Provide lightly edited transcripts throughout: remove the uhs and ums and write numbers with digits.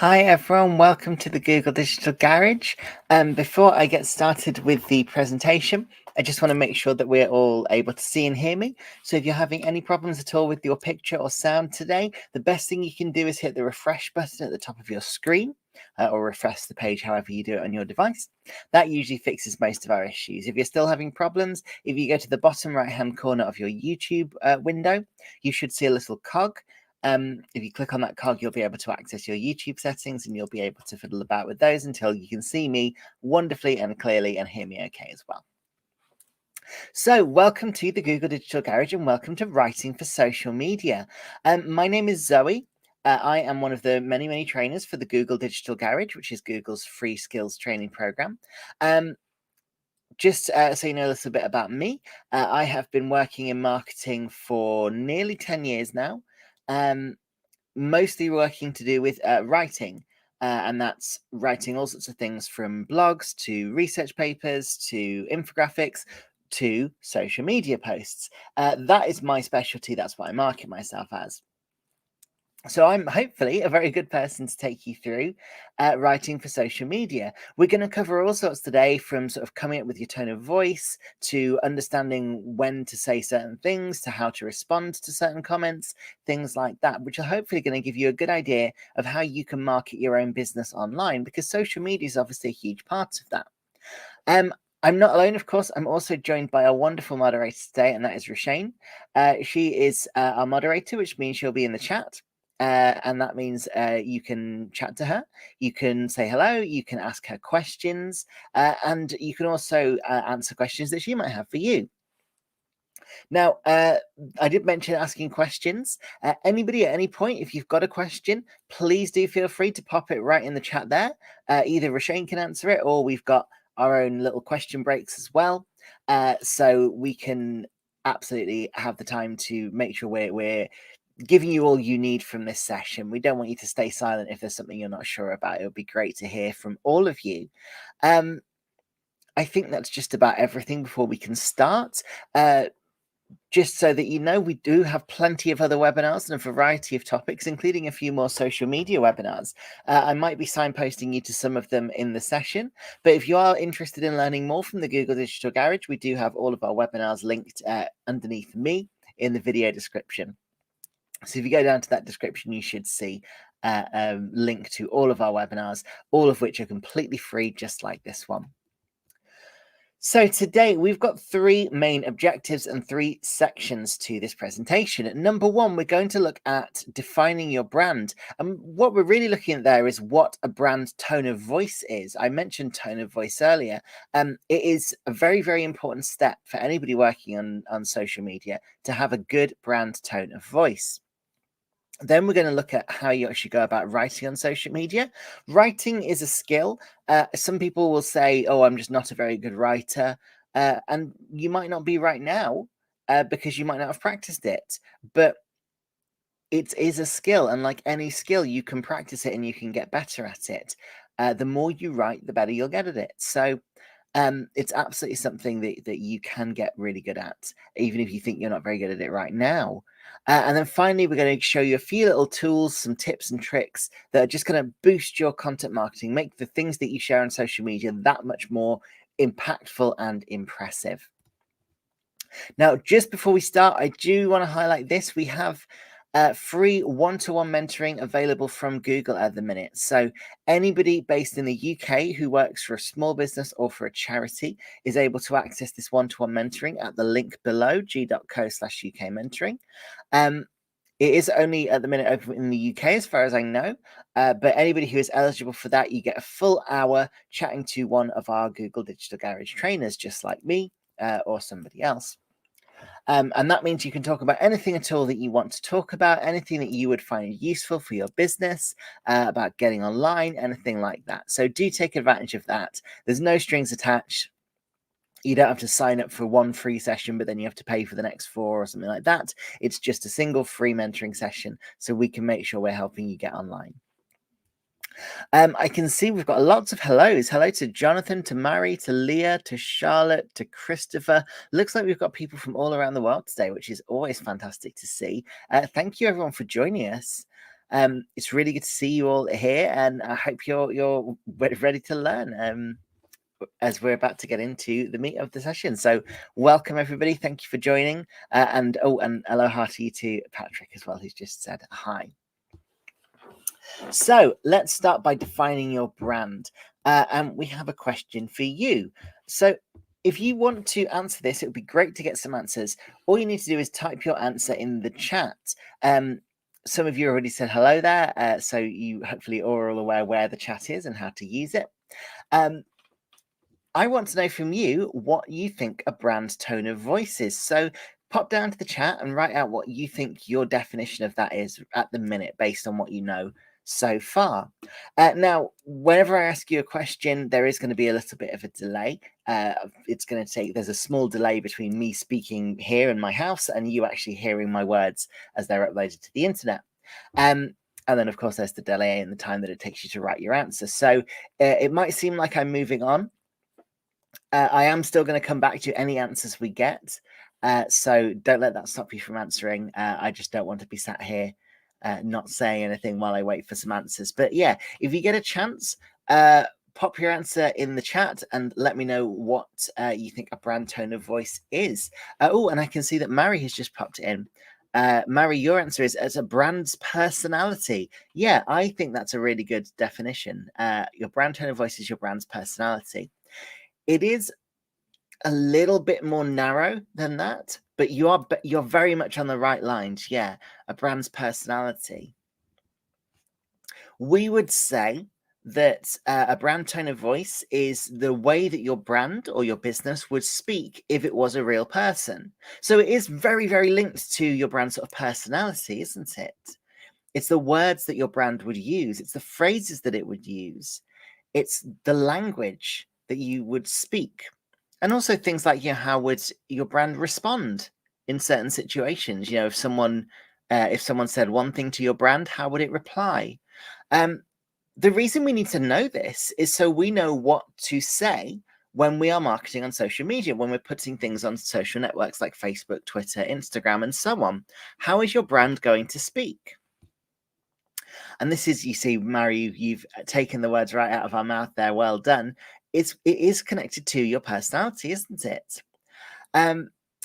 Hi everyone, welcome to the Google Digital Garage. Before I get started with the presentation, I just want to make sure that we're all able to see and hear me. So if you're having any problems at all with your picture or sound today, the best thing you can do is hit the refresh button at the top of your screen or refresh the page however you do it on your device. That usually fixes most of our issues. If you're still having problems, if you go to the bottom right hand corner of your YouTube window, you should see a little cog. If you click on that cog, you'll be able to access your YouTube settings and you'll be able to fiddle about with those until you can see me wonderfully and clearly and hear me okay as well. So welcome to the Google Digital Garage and welcome to Writing for Social Media. My name is Zoe. I am one of the many trainers for the Google Digital Garage, which is Google's free skills training program. Just so you know a little bit about me, I have been working in marketing for nearly 10 years now. Mostly working to do with writing, and that's writing all sorts of things from blogs to research papers to infographics to social media posts. That is my specialty. That's what I market myself as. So I'm hopefully a very good person to take you through writing for social media. We're going to cover all sorts today, from sort of coming up with your tone of voice to understanding when to say certain things to how to respond to certain comments, things like that, which are hopefully going to give you a good idea of how you can market your own business online, because social media is obviously a huge part of that. I'm not alone, of course. I'm also joined by a wonderful moderator today, and that is Roshane. She is our moderator, which means she'll be in the chat. And that means you can chat to her, you can say hello, you can ask her questions, and you can also answer questions that she might have for you. Now, I did mention asking questions. Anybody at any point, if you've got a question, please do feel free to pop it right in the chat there. Either Roshane can answer it, or we've got our own little question breaks as well. So we can absolutely have the time to make sure we're giving you all you need from this session. We don't want you to stay silent if there's something you're not sure about. It would be great to hear from all of you. I think that's just about everything before we can start. Just so that you know, we do have plenty of other webinars and a variety of topics, including a few more social media webinars. I might be signposting you to some of them in the session, but if you are interested in learning more from the Google Digital Garage, we do have all of our webinars linked underneath me in the video description. So if you go down to that description, you should see a link to all of our webinars, all of which are completely free, just like this one. So today we've got three main objectives and three sections to this presentation. Number one, we're going to look at defining your brand. And what we're really looking at there is what a brand tone of voice is. I mentioned tone of voice earlier. It is a very important step for anybody working on social media to have a good brand tone of voice. Then we're going to look at how you actually go about writing on social media. Writing is a skill. Some people will say, oh, I'm just not a very good writer. And you might not be right now because you might not have practiced it. But it is a skill. And like any skill, you can practice it and you can get better at it. The more you write, the better you'll get at it. So it's absolutely something that you can get really good at, even if you think you're not very good at it right now. And then finally, we're going to show you a few little tools, some tips and tricks that are just going to boost your content marketing, make the things that you share on social media that much more impactful and impressive. Now, just before we start, I do want to highlight this. We have free one-to-one mentoring available from Google at the minute. So anybody based in the UK who works for a small business or for a charity is able to access this one-to-one mentoring at the link below, g.co/UK mentoring. It is only at the minute open in the UK, as far as I know, but anybody who is eligible for that, you get a full hour chatting to one of our Google Digital Garage trainers, just like me or somebody else. And that means you can talk about anything at all that you want to talk about, anything that you would find useful for your business, about getting online, anything like that. So do take advantage of that. There's no strings attached. You don't have to sign up for one free session, but then you have to pay for the next 4 or something like that. It's just a single free mentoring session, so we can make sure we're helping you get online. I can see we've got lots of hellos. Hello to Jonathan, to Mary, to Leah, to Charlotte, to Christopher. Looks like we've got people from all around the world today, which is always fantastic to see. Thank you, everyone, for joining us. It's really good to see you all here, and I hope you're ready to learn as we're about to get into the meat of the session. So welcome everybody. Thank you for joining. And aloha to you to Patrick as well, who's just said hi. So let's start by defining your brand. And we have a question for you. So if you want to answer this, it would be great to get some answers. All you need to do is type your answer in the chat. Some of you already said hello there, so you hopefully are all aware where the chat is and how to use it. I want to know from you what you think a brand tone of voice is. So pop down to the chat and write out what you think your definition of that is at the minute based on what you know so far. Now, whenever I ask you a question, there is going to be a little bit of a delay. It's going to take, there's a small delay between me speaking here in my house and you actually hearing my words as they're uploaded to the internet. And then, of course, there's the delay in the time that it takes you to write your answer. So it might seem like I'm moving on. I am still going to come back to any answers we get. So don't let that stop you from answering. I just don't want to be sat here not saying anything while I wait for some answers. But yeah, if you get a chance, pop your answer in the chat and let me know what you think a brand tone of voice is. Oh, and I can see that Mary has just popped in. Mary, your answer is as a brand's personality. Yeah, I think that's a really good definition. Your brand tone of voice is your brand's personality. It is a little bit more narrow than that, but you're very much on the right lines. Yeah, a brand's personality. We would say that a brand tone of voice is the way that your brand or your business would speak if it was a real person. So it is very, very linked to your brand sort of personality, isn't it? It's the words that your brand would use. It's the phrases that it would use. It's the language that you would speak. And also things like, how would your brand respond in certain situations? If someone said one thing to your brand, how would it reply? The reason we need to know this is so we know what to say when we are marketing on social media, when we're putting things on social networks like Facebook, Twitter, Instagram, and so on. How is your brand going to speak? And this is, you see, Mary, you've taken the words right out of our mouth there. Well done. It is connected to your personality, isn't it?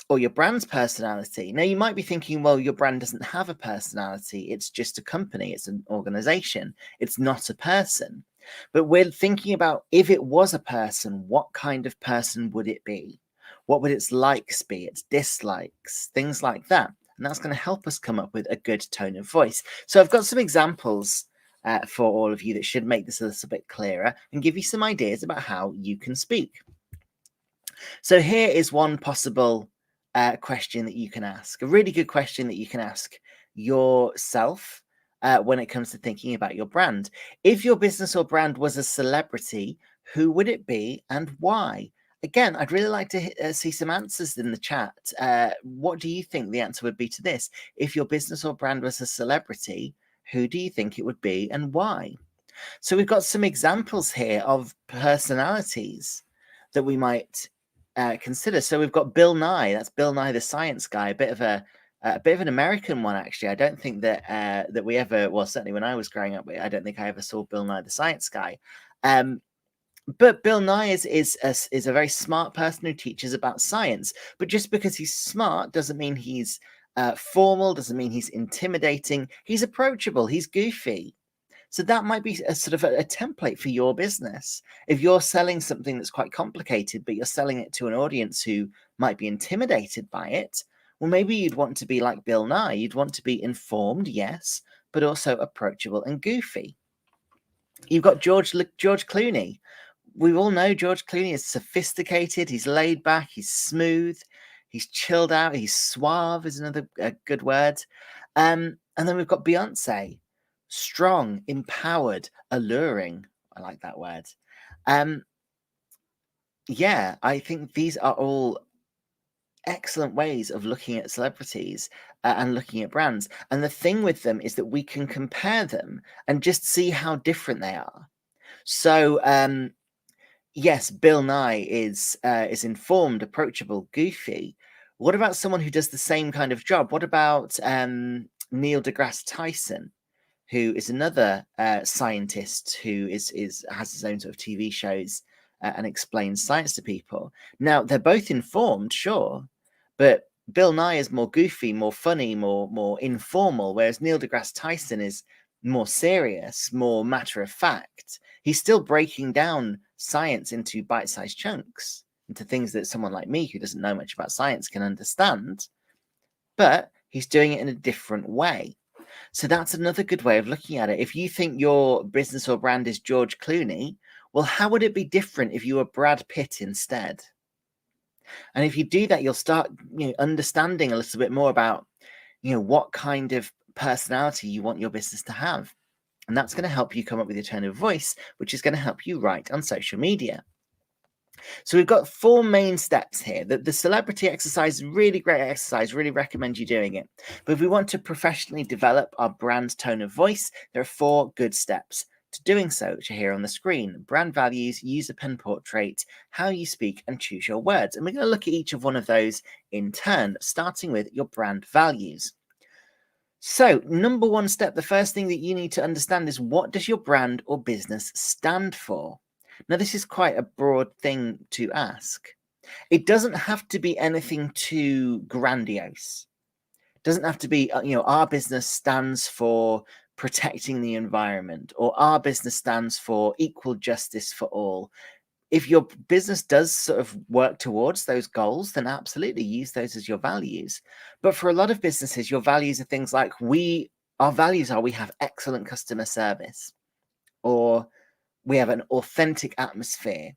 Or your brand's personality. Now, you might be thinking, well, your brand doesn't have a personality. It's just a company. It's an organization. It's not a person. But we're thinking about if it was a person, what kind of person would it be? What would its likes be, its dislikes, things like that? And that's going to help us come up with a good tone of voice. So I've got some examples for all of you that should make this a little bit clearer and give you some ideas about how you can speak. So here is one possible question that you can ask, a really good question that you can ask yourself when it comes to thinking about your brand. If your business or brand was a celebrity, who would it be and why? Again, I'd really like to see some answers in the chat. What do you think the answer would be to this? If your business or brand was a celebrity, who do you think it would be and why? So we've got some examples here of personalities that we might consider. So we've got Bill Nye. That's Bill Nye the Science Guy. A bit of an American one, actually. I don't think that that we ever. Well, certainly when I was growing up, I don't think I ever saw Bill Nye the Science Guy. But Bill Nye is a very smart person who teaches about science. But just because he's smart doesn't mean he's formal. Doesn't mean he's intimidating. He's approachable. He's goofy. So that might be a sort of a template for your business. If you're selling something that's quite complicated, but you're selling it to an audience who might be intimidated by it, well, maybe you'd want to be like Bill Nye. You'd want to be informed, yes, but also approachable and goofy. You've got George Clooney. We all know George Clooney is sophisticated. He's laid back. He's smooth. He's chilled out. He's suave is another good word. And then we've got Beyonce. Strong, empowered, alluring. I like that word. Yeah, I think these are all excellent ways of looking at celebrities and looking at brands. And the thing with them is that we can compare them and just see how different they are. So, yes, Bill Nye is informed, approachable, goofy. What about someone who does the same kind of job? What about Neil deGrasse Tyson? who is another scientist who has his own sort of TV shows and explains science to people. Now, they're both informed, sure, but Bill Nye is more goofy, more funny, more informal, whereas Neil deGrasse Tyson is more serious, more matter of fact. He's still breaking down science into bite-sized chunks, into things that someone like me who doesn't know much about science can understand, but he's doing it in a different way. So that's another good way of looking at it. If you think your business or brand is George Clooney, well, how would it be different if you were Brad Pitt instead? And if you do that, you'll start understanding a little bit more about what kind of personality you want your business to have. And that's going to help you come up with your tone of voice, which is going to help you write on social media. So we've got 4 main steps here. The celebrity exercise is really great exercise, really recommend you doing it. But if we want to professionally develop our brand tone of voice, there are 4 good steps to doing so, which are here on the screen. Brand values, use a pen portrait, how you speak, and choose your words. And we're going to look at each of one of those in turn, starting with your brand values. So, number 1 step, the first thing that you need to understand is, what does your brand or business stand for? Now, this is quite a broad thing to ask. It doesn't have to be anything too grandiose. It doesn't have to be, our business stands for protecting the environment, or our business stands for equal justice for all. If your business does sort of work towards those goals, then absolutely use those as your values. But for a lot of businesses, your values are things like our values are we have excellent customer service, or we have an authentic atmosphere,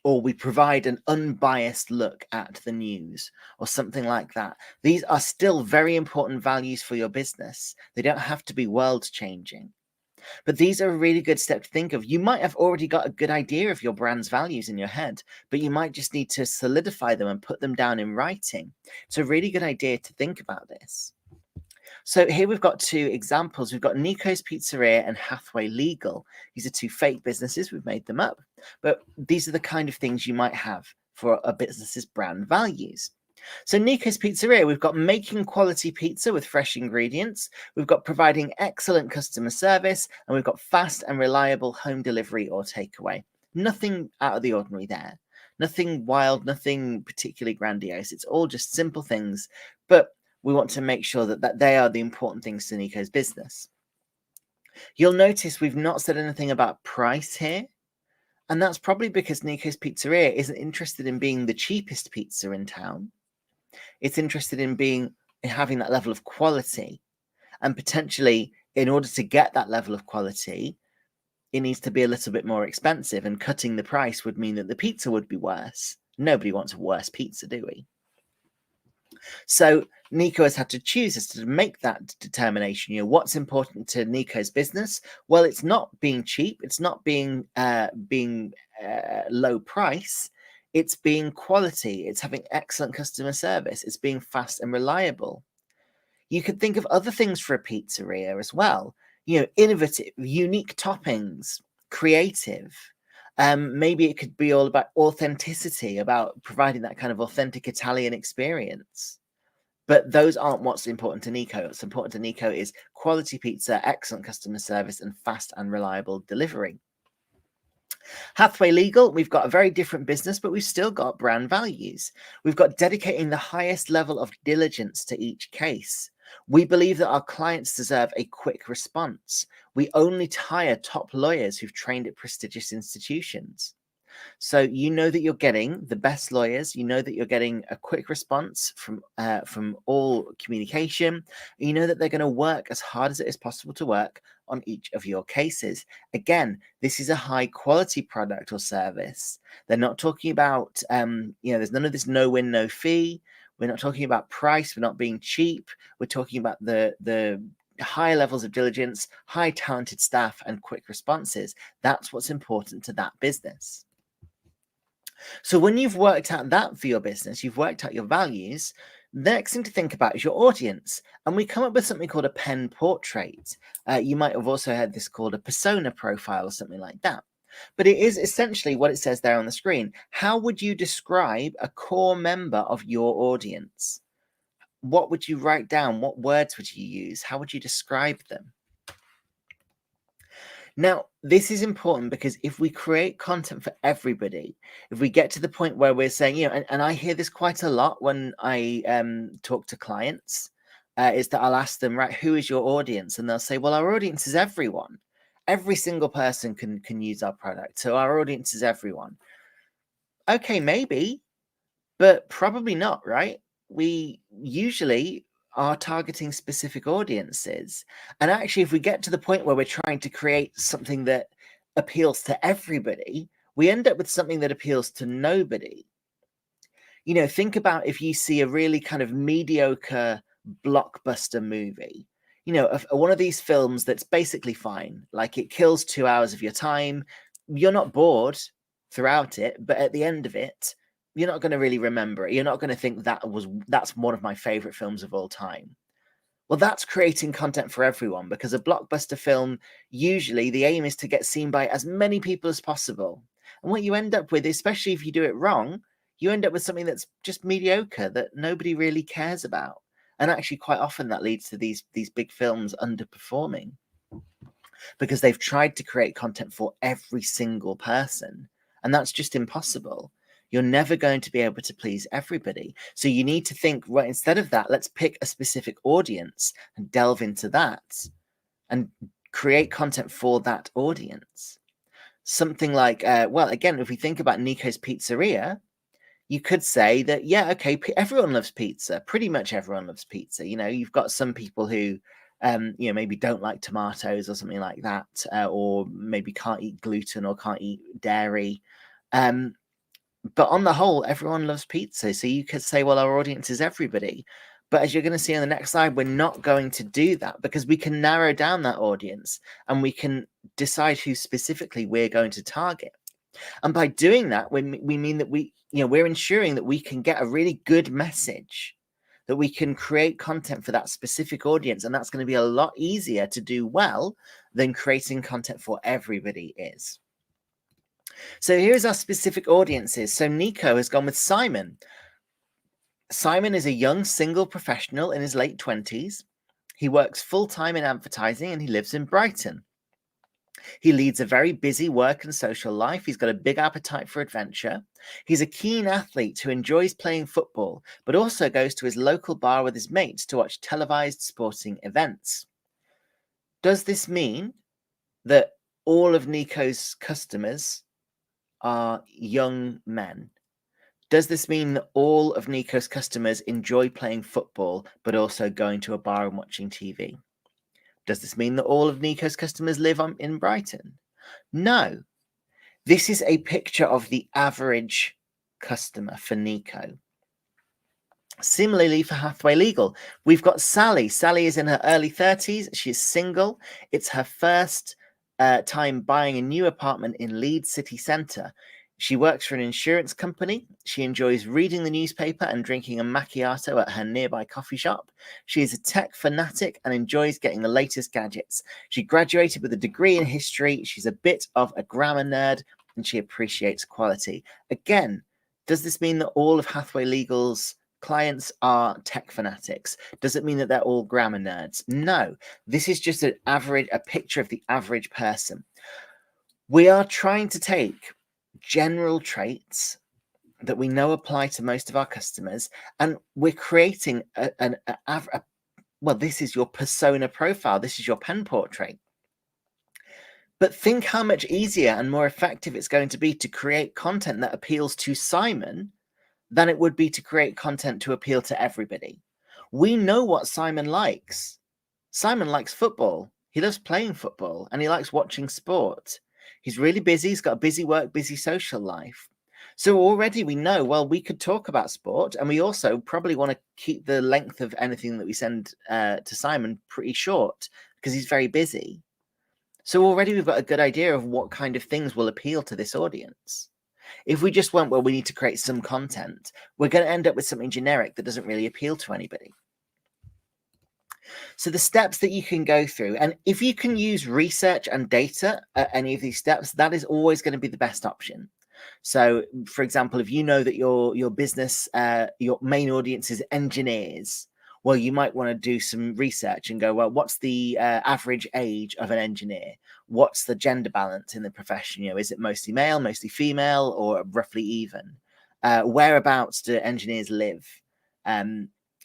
or we provide an unbiased look at the news, or something like that. These are still very important values for your business. They don't have to be world changing. But these are a really good step to think of. You might have already got a good idea of your brand's values in your head, but you might just need to solidify them and put them down in writing. It's a really good idea to think about this. So here we've got 2 examples. We've got Nico's Pizzeria and Hathaway Legal. These are 2 fake businesses. We've made them up. But these are the kind of things you might have for a business's brand values. So Nico's Pizzeria, we've got making quality pizza with fresh ingredients. We've got providing excellent customer service. And we've got fast and reliable home delivery or takeaway. Nothing out of the ordinary there. Nothing wild, nothing particularly grandiose. It's all just simple things. But we want to make sure that they are the important things to Nico's business. You'll notice we've not said anything about price here. And that's probably because Nico's Pizzeria isn't interested in being the cheapest pizza in town. It's interested in having that level of quality. And potentially, in order to get that level of quality, it needs to be a little bit more expensive. And cutting the price would mean that the pizza would be worse. Nobody wants a worse pizza, do we? So Nico has had to choose as to make that determination. What's important to Nico's business? Well, it's not being cheap. It's not being low price. It's being quality. It's having excellent customer service. It's being fast and reliable. You could think of other things for a pizzeria as well. Innovative, unique toppings, creative. Maybe it could be all about authenticity, about providing that kind of authentic Italian experience. But those aren't what's important to Nico. What's important to Nico is quality pizza, excellent customer service, and fast and reliable delivery. Hathaway Legal, we've got a very different business, but we've still got brand values. We've got dedicating the highest level of diligence to each case. We believe that our clients deserve a quick response. We only hire top lawyers who've trained at prestigious institutions. So you know that you're getting the best lawyers. You know that you're getting a quick response from all communication. You know that they're going to work as hard as it is possible to work on each of your cases. Again, this is a high quality product or service. They're not talking about, there's none of this no win, no fee. We're not talking about price. We're not being cheap. We're talking about the high levels of diligence, high talented staff, and quick responses. That's what's important to that business. So when you've worked out that for your business, you've worked out your values, the next thing to think about is your audience. And we come up with something called a pen portrait. You might have also heard this called a persona profile or something like that. But it is essentially what it says there on the screen. How would you describe a core member of your audience? What would you write down? What words would you use? How would you describe them? Now, this is important because if we create content for everybody, if we get to the point where we're saying, and I hear this quite a lot when I talk to clients, is that I'll ask them, right, who is your audience? And they'll say, well, our audience is everyone. Every single person can use our product. So our audience is everyone. Okay, maybe, but probably not, right? We usually are targeting specific audiences. And actually, if we get to the point where we're trying to create something that appeals to everybody, we end up with something that appeals to nobody. Think about if you see a really kind of mediocre blockbuster movie, one of these films that's basically fine, like it kills 2 hours of your time. You're not bored throughout it, but at the end of it, you're not going to really remember it. You're not going to think that's one of my favorite films of all time. Well, that's creating content for everyone, because a blockbuster film, usually the aim is to get seen by as many people as possible. And what you end up with, especially if you do it wrong, you end up with something that's just mediocre that nobody really cares about. And actually, quite often that leads to these big films underperforming because they've tried to create content for every single person. And that's just impossible. You're never going to be able to please everybody. So you need to think, right, instead of that, let's pick a specific audience and delve into that and create content for that audience. Something like, again, if we think about Nico's Pizzeria, you could say that, yeah, okay, everyone loves pizza. Pretty much everyone loves pizza. You've got some people who, maybe don't like tomatoes or something like that, or maybe can't eat gluten or can't eat dairy. But on the whole, everyone loves pizza. So you could say, well, our audience is everybody. But as you're going to see on the next slide, we're not going to do that because we can narrow down that audience and we can decide who specifically we're going to target. And by doing that, we mean that we're ensuring that we can get a really good message, that we can create content for that specific audience. And that's going to be a lot easier to do well than creating content for everybody is. So here's our specific audiences. So Nico has gone with Simon. Simon is a young single professional in his late 20s. He works full-time in advertising and he lives in Brighton. He leads a very busy work and social life. He's got a big appetite for adventure. He's a keen athlete who enjoys playing football, but also goes to his local bar with his mates to watch televised sporting events. Does this mean that all of Nico's customers are young men? Does this mean that all of Nico's customers enjoy playing football, but also going to a bar and watching TV? Does this mean that all of Nico's customers live in Brighton? No. This is a picture of the average customer for Nico. Similarly, for Hathway Legal, we've got Sally. Sally is in her early 30s. She's single. It's her first time buying a new apartment in Leeds city centre. She works for an insurance company. She enjoys reading the newspaper and drinking a macchiato at her nearby coffee shop. She is a tech fanatic and enjoys getting the latest gadgets. She graduated with a degree in history. She's a bit of a grammar nerd and she appreciates quality. Again, does this mean that all of Hathway Legal's clients are tech fanatics? Does it mean that they're all grammar nerds? No. This is just a picture of the average person. We are trying to take general traits that we know apply to most of our customers, and we're creating this is your persona profile. This is your pen portrait. But think how much easier and more effective it's going to be to create content that appeals to Simon than it would be to create content to appeal to everybody. We know what Simon likes. Simon likes football. He loves playing football and he likes watching sport. He's really busy. He's got a busy work, busy social life. So already we know, well, we could talk about sport, and we also probably want to keep the length of anything that we send to Simon pretty short because he's very busy. So already we've got a good idea of what kind of things will appeal to this audience. If we just went, well, we need to create some content, we're going to end up with something generic that doesn't really appeal to anybody. So the steps that you can go through, and if you can use research and data at any of these steps, that is always going to be the best option. So, for example, if you know that your business, your main audience is engineers, Well, you might want to do some research and go, well, what's the average age of an engineer? What's the gender balance in the profession? Is it mostly male, mostly female, or roughly even? Whereabouts do engineers live?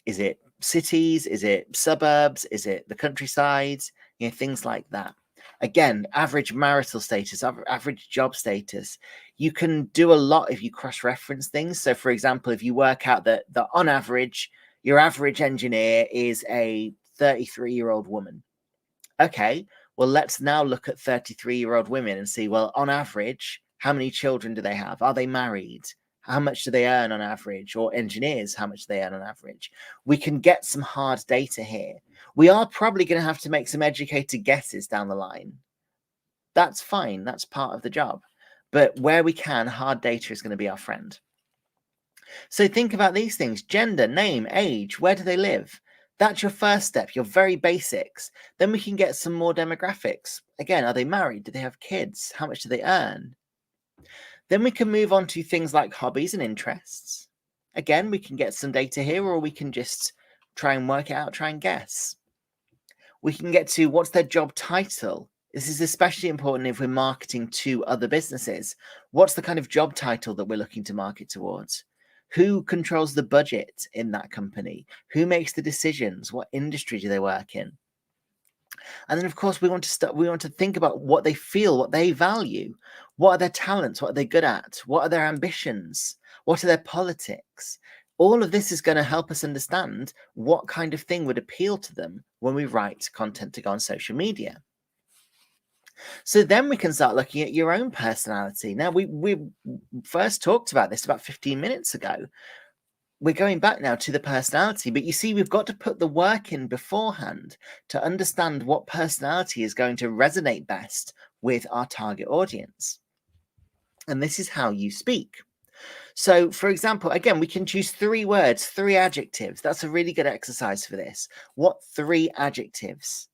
Is it cities? Is it suburbs? Is it the countryside? Things like that. Again, average marital status, average job status. You can do a lot if you cross-reference things. So, for example, if you work out that on average, your average engineer is a 33-year-old woman. Okay, well, let's now look at 33-year-old women and see, well, on average, how many children do they have? Are they married? How much do they earn on average? Or engineers, how much do they earn on average? We can get some hard data here. We are probably going to have to make some educated guesses down the line. That's fine. That's part of the job. But where we can, hard data is going to be our friend. So think about these things: gender, name, age, where do they live? That's your first step, your very basics. Then we can get some more demographics. Again, are they married? Do they have kids? How much do they earn? Then we can move on to things like hobbies and interests. Again, we can get some data here, or we can just try and work it out, try and guess. We can get to what's their job title. This is especially important if we're marketing to other businesses. What's the kind of job title that we're looking to market towards? Who controls the budget in that company? Who makes the decisions? What industry do they work in? And then, of course, we want to think about what they feel, what they value. What are their talents? What are they good at? What are their ambitions? What are their politics? All of this is going to help us understand what kind of thing would appeal to them when we write content to go on social media. So then we can start looking at your own personality. Now, we first talked about this about 15 minutes ago. We're going back now to the personality, but you see, we've got to put the work in beforehand to understand what personality is going to resonate best with our target audience. And this is how you speak. So, for example, again, we can choose 3 words, 3 adjectives. That's a really good exercise for this. What 3 adjectives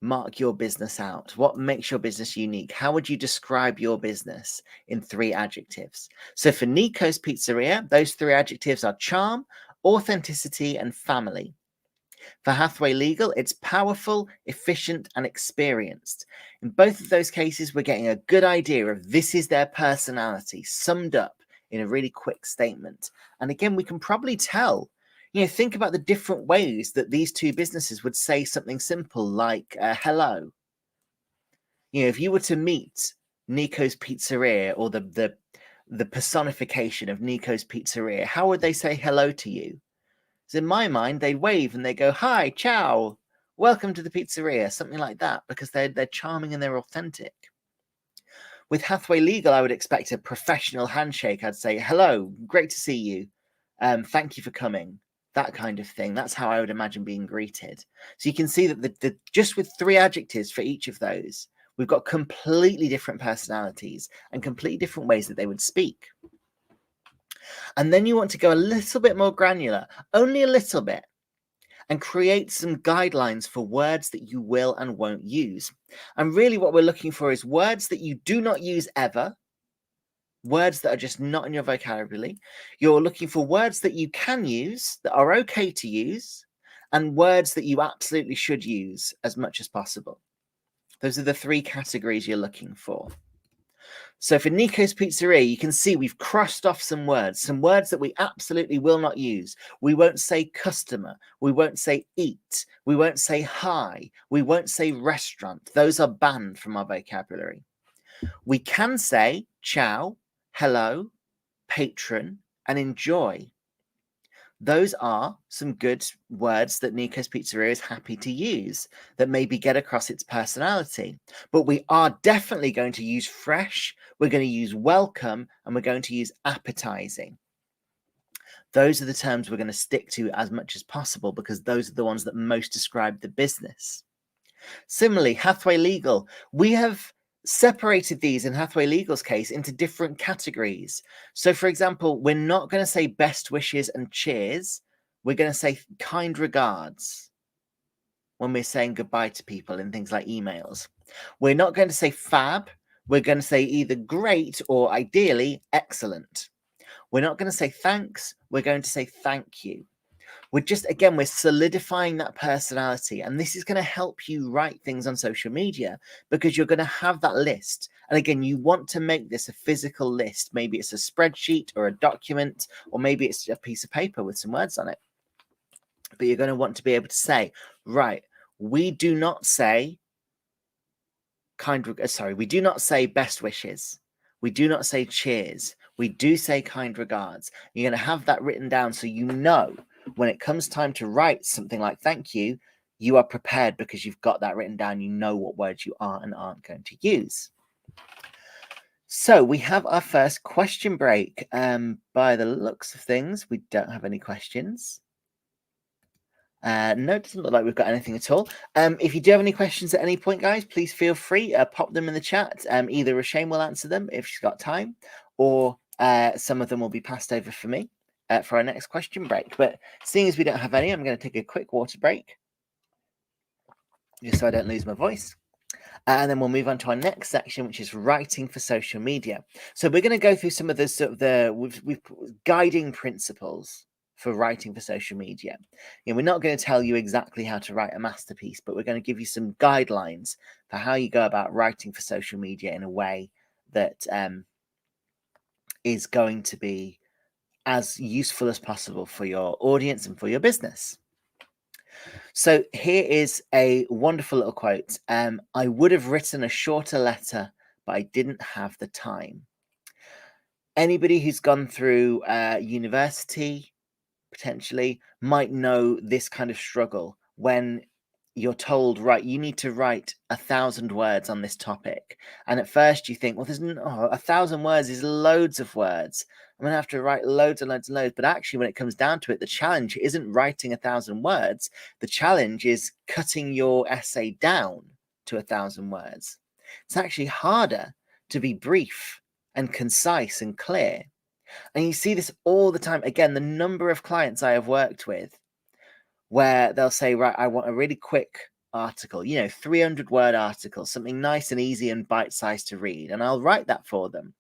mark your business out? What makes your business unique? How would you describe your business in 3 adjectives? So for Nico's Pizzeria, those 3 adjectives are charm, authenticity, and family. For Hathaway Legal, it's powerful, efficient, and experienced. In both of those cases, we're getting a good idea of this is their personality summed up in a really quick statement. And again, we can probably tell. Think about the different ways that these 2 businesses would say something simple like hello. If you were to meet Nico's Pizzeria, or the personification of Nico's Pizzeria, how would they say hello to you? So in my mind, they wave and they go, hi, ciao, welcome to the pizzeria, something like that, because they're charming and they're authentic. With Hathaway Legal, I would expect a professional handshake. I'd say, hello, great to see you. Thank you for coming. That kind of thing. That's how I would imagine being greeted. So you can see that just with 3 adjectives for each of those, we've got completely different personalities and completely different ways that they would speak. And then you want to go a little bit more granular, only a little bit, and create some guidelines for words that you will and won't use. And really what we're looking for is words that you do not use ever, words that are just not in your vocabulary. You're looking for words that you can use, that are okay to use, and words that you absolutely should use as much as possible. Those are the 3 categories you're looking for. So for Nico's Pizzeria, you can see we've crossed off some words that we absolutely will not use. We won't say customer. We won't say eat. We won't say hi. We won't say restaurant. Those are banned from our vocabulary. We can say ciao, hello, patron, and enjoy. Those are some good words that Nico's Pizzeria is happy to use that maybe get across its personality. But we are definitely going to use fresh, we're going to use welcome, and we're going to use appetizing. Those are the terms we're going to stick to as much as possible because those are the ones that most describe the business. Similarly, Hathaway Legal, we have separated these in Hathaway Legal's case into different categories. So, for example, we're not going to say best wishes and cheers. We're going to say kind regards when we're saying goodbye to people in things like emails. We're not going to say fab. We're going to say either great or ideally excellent. We're not going to say thanks. We're going to say thank you. we're solidifying that personality. And this is going to help you write things on social media because you're going to have that list. And again, you want to make this a physical list. Maybe it's a spreadsheet or a document, or maybe it's a piece of paper with some words on it. But you're going to want to be able to say, right, we do not say we do not say best wishes. We do not say cheers. We do say kind regards. You're going to have that written down so you know when it comes time to write something like thank you, you are prepared because you've got that written down. You know what words you are and aren't going to use. So we have our first question break. By the looks of things, we don't have any questions. No, it doesn't look like we've got anything at all. If you do have any questions at any point, guys, please feel free, pop them in the chat. Either Roshane will answer them if she's got time, or some of them will be passed over for me for our next question break. But seeing as we don't have any, I'm going to take a quick water break, just so I don't lose my voice. And then we'll move on to our next section, which is writing for social media. So we're going to go through some of the sort of we've guiding principles for writing for social media. We're not going to tell you exactly how to write a masterpiece, but we're going to give you some guidelines for how you go about writing for social media in a way that is going to be as useful as possible for your audience and for your business. So here is a wonderful little quote. I would have written a shorter letter, but I didn't have the time. Anybody who's gone through university potentially might know this kind of struggle when you're told, right, you need to write 1,000 words on this topic. And at first you think, well, there's 1,000 words is loads of words. I'm going to have to write loads and loads and loads. But actually, when it comes down to it, the challenge isn't writing 1,000 words. The challenge is cutting your essay down to 1,000 words. It's actually harder to be brief and concise and clear. And you see this all the time. Again, the number of clients I have worked with where they'll say, right, I want a really quick article, 300-word article, something nice and easy and bite-sized to read. And I'll write that for them.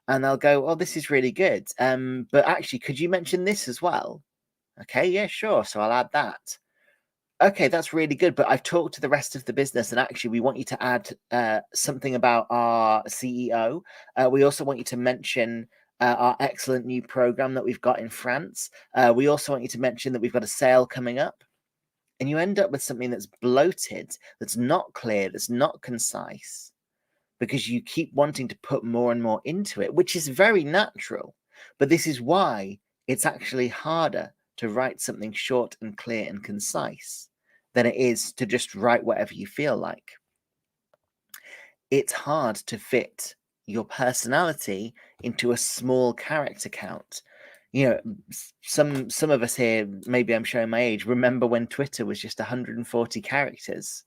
And they'll go, oh, this is really good. But actually, could you mention this as well? Okay, yeah, sure. So I'll add that. Okay, that's really good. But I've talked to the rest of the business, and actually, we want you to add something about our CEO. We also want you to mention our excellent new program that we've got in France. We also want you to mention that we've got a sale coming up. And you end up with something that's bloated, that's not clear, that's not concise, because you keep wanting to put more and more into it, which is very natural. But this is why it's actually harder to write something short and clear and concise than it is to just write whatever you feel like. It's hard to fit your personality into a small character count. Some of us here, maybe I'm showing my age, remember when Twitter was just 140 characters.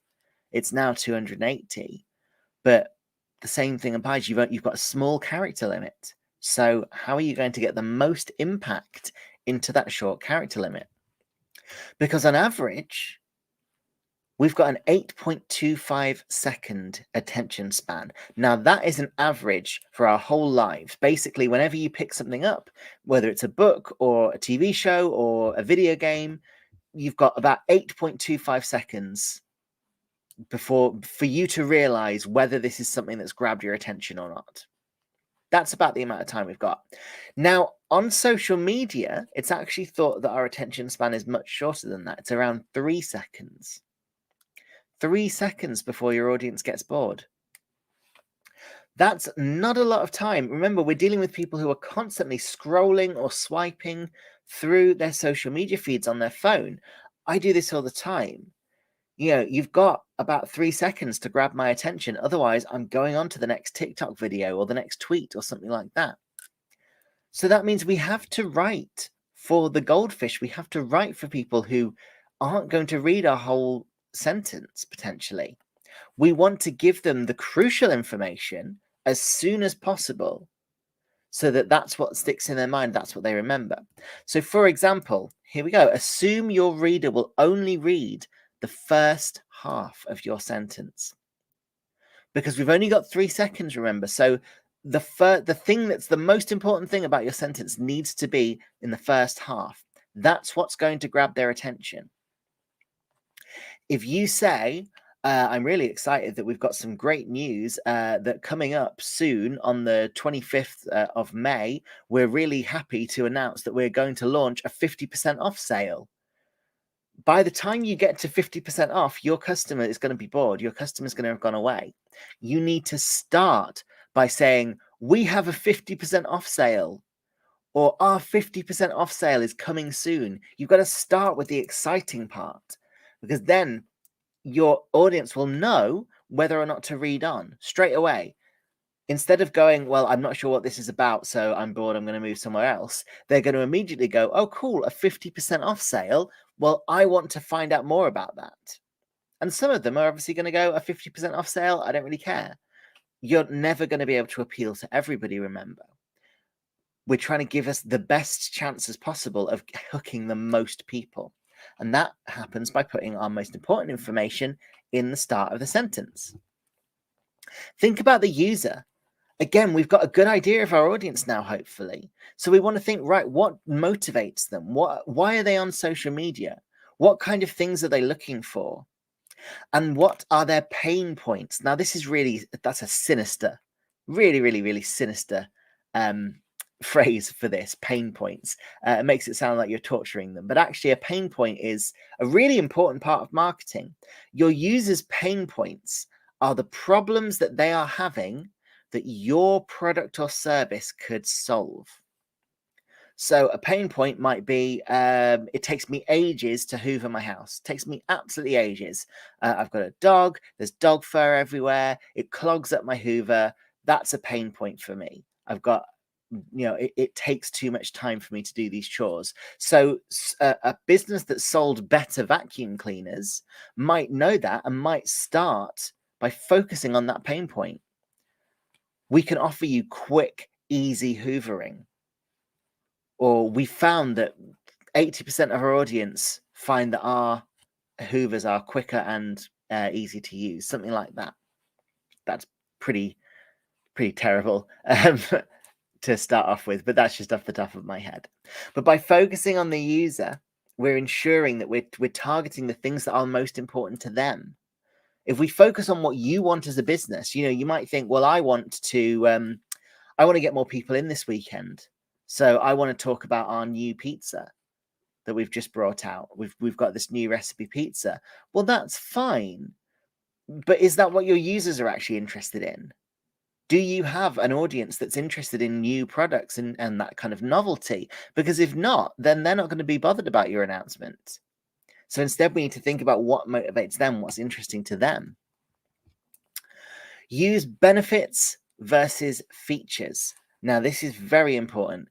It's now 280. But the same thing applies. You've got a small character limit. So how are you going to get the most impact into that short character limit? Because on average, we've got an 8.25 second attention span. Now, that is an average for our whole lives. Basically, whenever you pick something up, whether it's a book or a TV show or a video game, you've got about 8.25 seconds for you to realize whether this is something that's grabbed your attention or not. That's about the amount of time we've got. Now, on social media, it's actually thought that our attention span is much shorter than that. It's around 3 seconds. 3 seconds before your audience gets bored. That's not a lot of time. Remember, we're dealing with people who are constantly scrolling or swiping through their social media feeds on their phone. I do this all the time. You've got about 3 seconds to grab my attention. Otherwise, I'm going on to the next TikTok video or the next tweet or something like that. So that means we have to write for the goldfish. We have to write for people who aren't going to read our whole sentence, potentially. We want to give them the crucial information as soon as possible so that that's what sticks in their mind. That's what they remember. So, for example, here we go. Assume your reader will only read the first half of your sentence because we've only got 3 seconds, remember. So the thing that's the most important thing about your sentence needs to be in the first half. That's what's going to grab their attention. If you say, I'm really excited that we've got some great news that coming up soon on the 25th of May, we're really happy to announce that we're going to launch a 50% off sale. By the time you get to 50% off, your customer is going to be bored. Your customer is going to have gone away. You need to start by saying, we have a 50% off sale, or our 50% off sale is coming soon. You've got to start with the exciting part, because then your audience will know whether or not to read on straight away. Instead of going, well, I'm not sure what this is about, so I'm bored, I'm going to move somewhere else, they're going to immediately go, oh, cool, a 50% off sale. Well, I want to find out more about that. And some of them are obviously going to go, a 50% off sale, I don't really care. You're never going to be able to appeal to everybody, remember. We're trying to give us the best chances possible of hooking the most people. And that happens by putting our most important information in the start of the sentence. Think about the user. Again, we've got a good idea of our audience now, hopefully. So we want to think, right, what motivates them? Why are they on social media? What kind of things are they looking for? And what are their pain points? Now, this is really, that's a sinister, really, really, really sinister phrase for this, pain points. It makes it sound like you're torturing them. But actually, a pain point is a really important part of marketing. Your users' pain points are the problems that they are having that your product or service could solve. So a pain point might be, it takes me ages to hoover my house. It takes me absolutely ages. I've got a dog, there's dog fur everywhere. It clogs up my hoover. That's a pain point for me. I've got, it takes too much time for me to do these chores. So a business that sold better vacuum cleaners might know that and might start by focusing on that pain point. We can offer you quick, easy hoovering. Or we found that 80% of our audience find that our hoovers are quicker and easy to use, something like that. That's pretty terrible to start off with, but that's just off the top of my head. But by focusing on the user, we're ensuring that we're targeting the things that are most important to them. If we focus on what you want as a business, you might think, well, I want to get more people in this weekend. So I want to talk about our new pizza that we've just brought out. We've got this new recipe pizza. Well, that's fine. But is that what your users are actually interested in? Do you have an audience that's interested in new products and that kind of novelty? Because if not, then they're not going to be bothered about your announcement. So instead, we need to think about what motivates them, what's interesting to them. Use benefits versus features. Now, this is very important.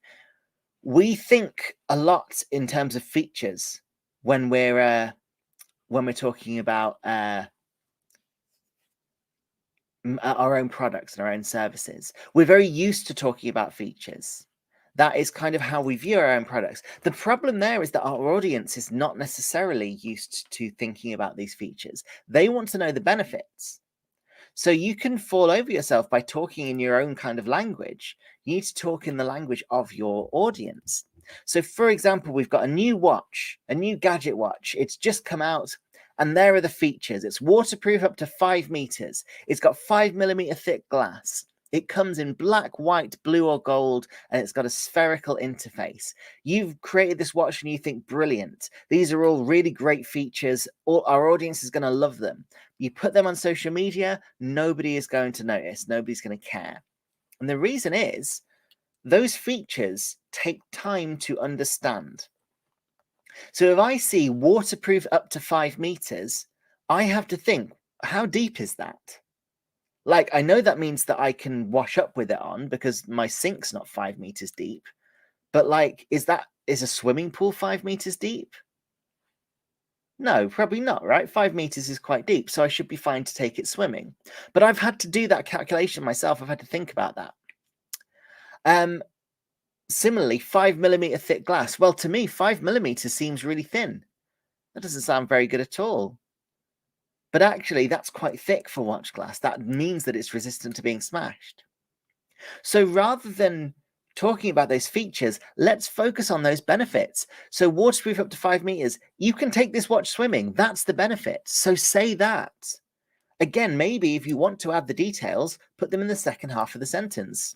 We think a lot in terms of features when we're talking about our own products and our own services. We're very used to talking about features. That is kind of how we view our own products. The problem there is that our audience is not necessarily used to thinking about these features. They want to know the benefits. So you can fall over yourself by talking in your own kind of language. You need to talk in the language of your audience. So for example, we've got a new watch, a new gadget watch. It's just come out. And there are the features. It's waterproof up to 5 meters. It's got 5mm thick glass. It comes in black, white, blue, or gold, and it's got a spherical interface. You've created this watch and you think, brilliant. These are all really great features. Our audience is going to love them. You put them on social media, nobody is going to notice. Nobody's going to care. And the reason is those features take time to understand. So if I see waterproof up to 5 meters, I have to think, how deep is that? Like, I know that means that I can wash up with it on because my sink's not 5 meters deep. But like, is a swimming pool 5 meters deep? No, probably not, right? 5 meters is quite deep, so I should be fine to take it swimming. But I've had to do that calculation myself. I've had to think about that. Similarly, 5mm thick glass. Well, to me, 5mm seems really thin. That doesn't sound very good at all. But actually, that's quite thick for watch glass. That means that it's resistant to being smashed. So rather than talking about those features, let's focus on those benefits. So waterproof up to 5 meters. You can take this watch swimming. That's the benefit. So say that. Again, maybe if you want to add the details, put them in the second half of the sentence.